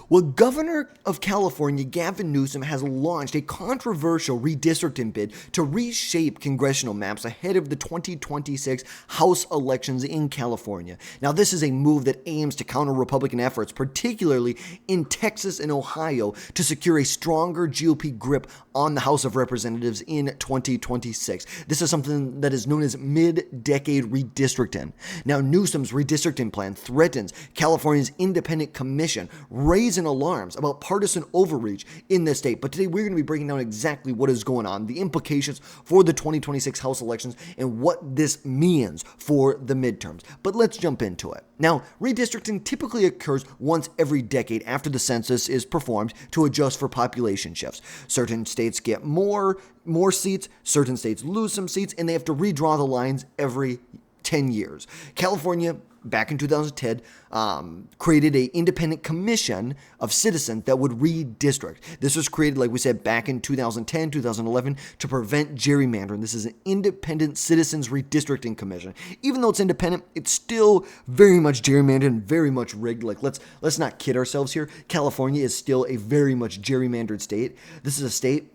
Well, Governor of California Gavin Newsom has launched a controversial redistricting bid to reshape congressional maps ahead of the 2026 House elections in California. Now, this is a move that aims to counter Republican efforts, particularly in Texas and Ohio, to secure a stronger GOP grip on the House of Representatives in 2026. This is something that is known as mid-decade redistricting. Now, Newsom's redistricting plan threatens California's independent commission, raising alarms about partisan overreach in the state. But today we're going to be breaking down exactly what is going on, the implications for the 2026 House elections, and what this means for the midterms. But let's jump into it. Now, redistricting typically occurs once every decade after the census is performed to adjust for population shifts. Certain states get more seats, certain states lose some seats, and they have to redraw the lines every 10 years. California, back in 2010, created an independent commission of citizens that would redistrict. This was created, like we said, back in 2010, 2011, to prevent gerrymandering. This is an independent citizens redistricting commission. Even though it's independent, it's still very much gerrymandered and very much rigged. Like, let's not kid ourselves here. California is still a very much gerrymandered state. This is a state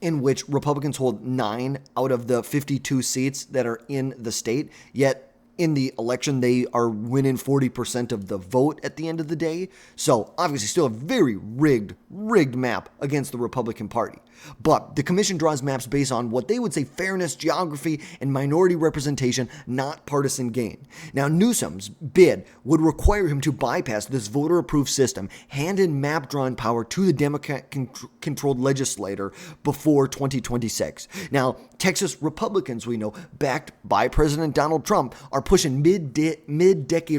in which Republicans hold 9 out of the 52 seats that are in the state, yet in the election, they are winning 40% of the vote at the end of the day. So obviously still a very rigged map against the Republican Party. But the commission draws maps based on what they would say fairness, geography, and minority representation, not partisan gain. Now, Newsom's bid would require him to bypass this voter-approved system, hand in map drawing power to the Democrat-controlled legislator before 2026. Now, Texas Republicans, we know, backed by President Donald Trump, are pushing mid-decade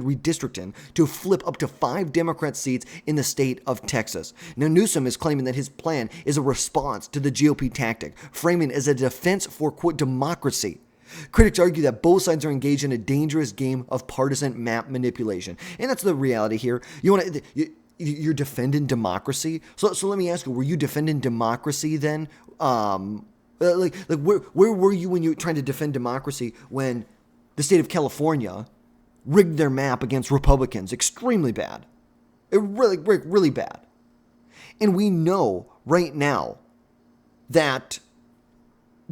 redistricting to flip up to 5 Democrat seats in the state of Texas. Now, Newsom is claiming that his plan is a response to the GOP tactic, framing it as a defense for, quote, democracy. Critics argue that both sides are engaged in a dangerous game of partisan map manipulation. And that's the reality here. You're defending democracy? So let me ask you, were you defending democracy then? Where were you when you were trying to defend democracy when the state of California rigged their map against Republicans? Extremely bad. Really bad. And we know right now that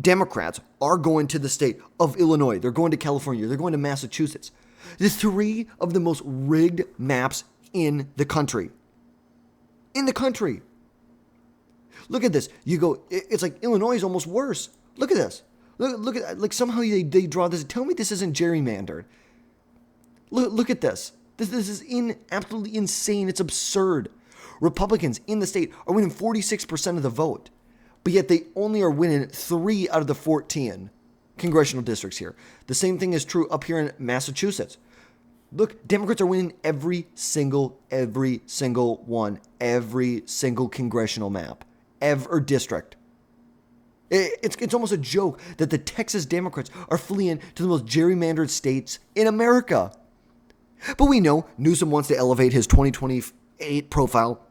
Democrats are going to the state of Illinois. They're going to California. They're going to Massachusetts. The 3 of the most rigged maps in the country. Look at this. You go, it's like Illinois is almost worse. Look at this. Look at, like, somehow they draw this. Tell me this isn't gerrymandered. Look at this. This is absolutely insane. It's absurd. Republicans in the state are winning 46% of the vote, but yet they only are winning 3 out of the 14 congressional districts here. The same thing is true up here in Massachusetts. Look, Democrats are winning every single one, every single congressional map, or district. It's almost a joke that the Texas Democrats are fleeing to the most gerrymandered states in America. But we know Newsom wants to elevate his 2028 profile.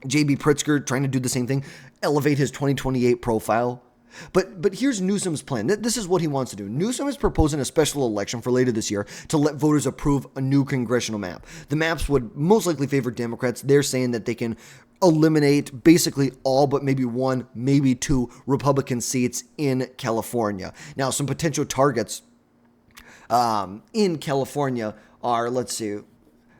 J.B. Pritzker trying to do the same thing, elevate his 2028 profile. But here's Newsom's plan. This is what he wants to do. Newsom is proposing a special election for later this year to let voters approve a new congressional map. The maps would most likely favor Democrats. They're saying that they can eliminate basically all but maybe 1, maybe 2 Republican seats in California. Now, some potential targets in California are, let's see,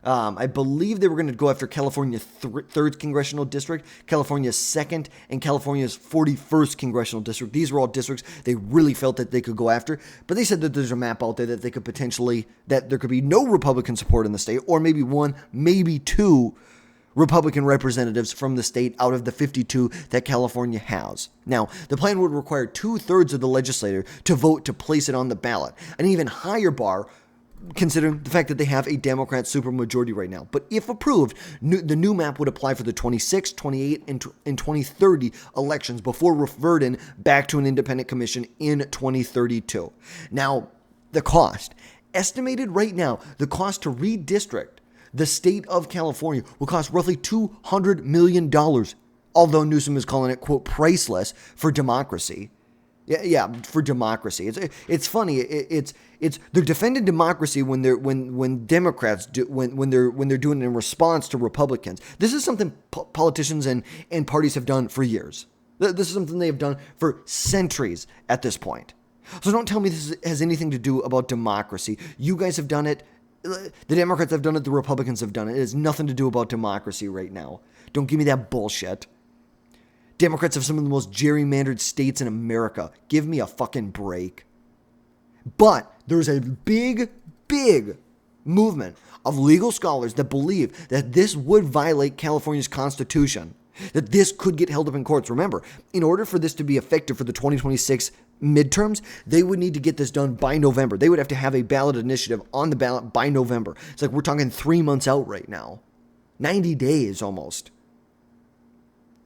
I believe they were going to go after California's 3rd congressional district, California's 2nd, and California's 41st congressional district. These were all districts they really felt that they could go after, but they said that there's a map out there that they could potentially, that there could be no Republican support in the state, or maybe 1, maybe 2 Republican representatives from the state out of the 52 that California has. Now, the plan would require 2/3 of the legislature to vote to place it on the ballot, an even higher bar considering the fact that they have a Democrat supermajority right now. But if approved, the new map would apply for the 26, 28, and 2030 elections before reverting back to an independent commission in 2032. Now, the cost. Estimated right now, the cost to redistrict the state of California will cost roughly $200 million, although Newsom is calling it, quote, priceless for democracy. Yeah, for democracy. It's funny. It's they're defending democracy when Democrats do when they're doing it in response to Republicans. This is something politicians and parties have done for years. This is something they have done for centuries at this point. So don't tell me this has anything to do about democracy. You guys have done it. The Democrats have done it. The Republicans have done it. It has nothing to do about democracy right now. Don't give me that bullshit. Democrats have some of the most gerrymandered states in America. Give me a fucking break. But there's a big movement of legal scholars that believe that this would violate California's Constitution, that this could get held up in courts. Remember, in order for this to be effective for the 2026 midterms, they would need to get this done by November. They would have to have a ballot initiative on the ballot by November. It's like we're talking 3 months out right now. 90 days almost.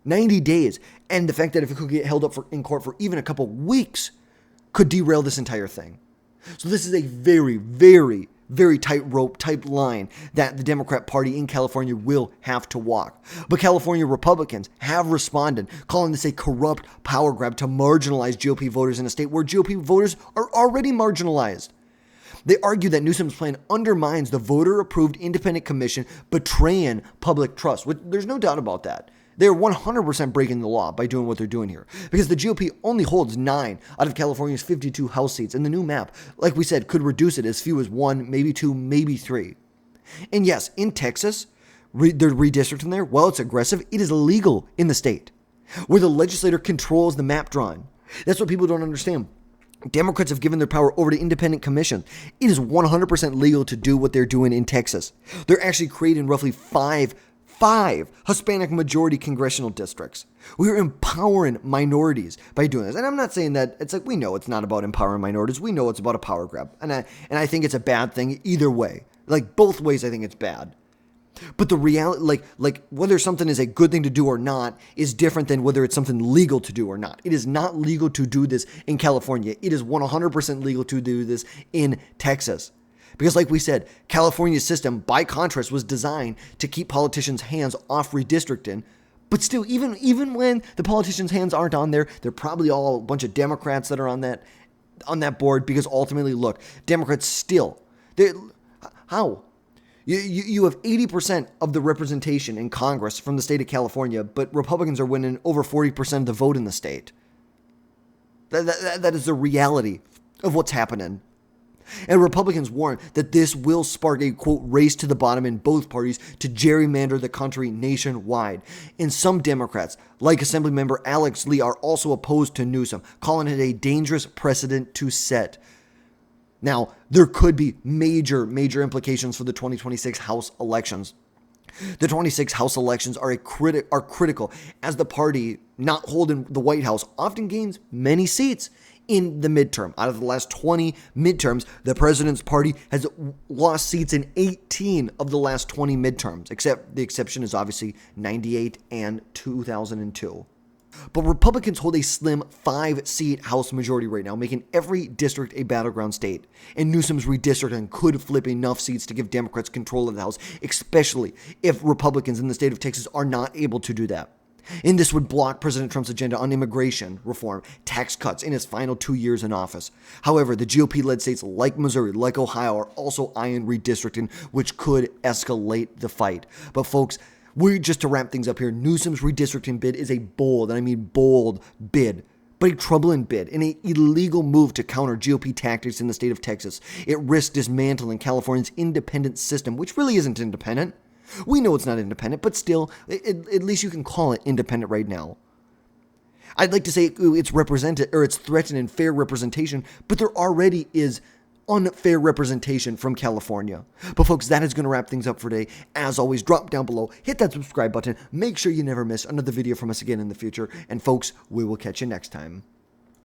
90 days. And the fact that if it could get held up in court for even a couple weeks could derail this entire thing. So this is a very tightrope type line that the Democrat Party in California will have to walk. But California Republicans have responded, calling this a corrupt power grab to marginalize GOP voters in a state where GOP voters are already marginalized. They argue that Newsom's plan undermines the voter-approved independent commission, betraying public trust. There's no doubt about that. They're 100% breaking the law by doing what they're doing here, because the GOP only holds 9 out of California's 52 House seats, and the new map, like we said, could reduce it as few as 1, maybe 2, maybe 3. And yes, in Texas, the redistricting there, while it's aggressive, it is illegal in the state, where the legislator controls the map drawing. That's what people don't understand. Democrats have given their power over to independent commissions. It is 100% legal to do what they're doing in Texas. They're actually creating roughly 5 Hispanic majority congressional districts. We are empowering minorities by doing this. And I'm not saying that it's like, we know it's not about empowering minorities. We know it's about a power grab. And I think it's a bad thing either way. Like both ways, I think it's bad. But the reality, like whether something is a good thing to do or not is different than whether it's something legal to do or not. It is not legal to do this in California. It is 100% legal to do this in Texas. Because like we said, California's system, by contrast, was designed to keep politicians' hands off redistricting. But still, even when the politicians' hands aren't on there, they're probably all a bunch of Democrats that are on that board. Because ultimately, look, Democrats still, how? You have 80% of the representation in Congress from the state of California, but Republicans are winning over 40% of the vote in the state. That is the reality of what's happening. And Republicans warn that this will spark a, quote, race to the bottom in both parties to gerrymander the country nationwide. And some Democrats, like Assemblymember Alex Lee, are also opposed to Newsom, calling it a dangerous precedent to set. Now, there could be major implications for the 2026 House elections. The 26 House elections are critical, as the party not holding the White House often gains many seats in the midterm. Out of the last 20 midterms, the president's party has lost seats in 18 of the last 20 midterms, except the exception is obviously 98 and 2002. But Republicans hold a slim 5-seat House majority right now, making every district a battleground state. And Newsom's redistricting could flip enough seats to give Democrats control of the House, especially if Republicans in the state of Texas are not able to do that. And this would block President Trump's agenda on immigration reform, tax cuts in his final 2 years in office. However, the GOP-led states like Missouri, like Ohio, are also eyeing redistricting, which could escalate the fight. But folks, just to wrap things up here, Newsom's redistricting bid is a bold, and I mean bold, bid, but a troubling bid and an illegal move to counter GOP tactics in the state of Texas. It risks dismantling California's independent system, which really isn't independent. We know it's not independent, but still, at least you can call it independent right now. I'd like to say it's represented, or it's threatening fair representation, but there already is unfair representation from California. But folks, that is going to wrap things up for today. As always, drop down below, hit that subscribe button, make sure you never miss another video from us again in the future, and folks, we will catch you next time.